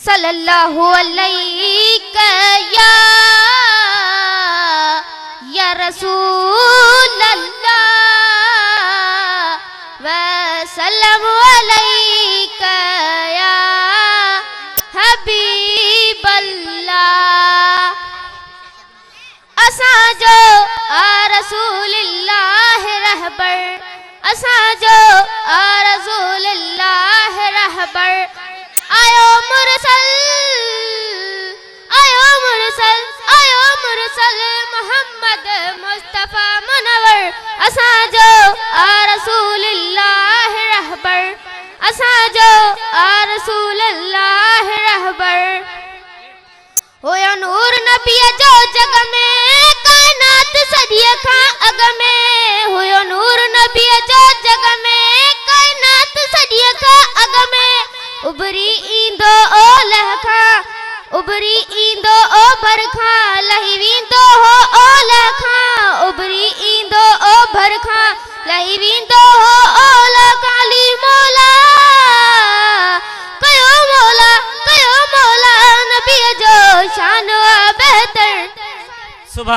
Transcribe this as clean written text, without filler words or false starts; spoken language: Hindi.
सल्लल्लाहु अलैका या रसूल अल्लाह व सल्लमु अलैका या हबीब अल्लाह। असां जो आ रसूलिल्लाह रहबर, असां जो आ रसूलिल्लाह रहबर, आयो मुरसल, आयो मुरसल, आयो मुरसल मोहम्मद मुस्तफा मुनव्वर। असां जो आ रसूलिल्लाह रहबर, असां जो आ रसूलिल्लाह रहबर। होयो नूर नबी जो जग में कायनात सदिय खां अग में, होयो नूर नबी जो जग में कायनात सदिय खां अग में। उभरी ईंदो ओ लह खां, उभरी ईंदो ओ भर खां, लही वेंदो हो ओ लह खां, उभरी ईंदो ओ भर खां, लही वेंदो हो ओ लह खां। अली मौला कयो मौला, कयो मौला नबी जो शान बेहतर। सुभान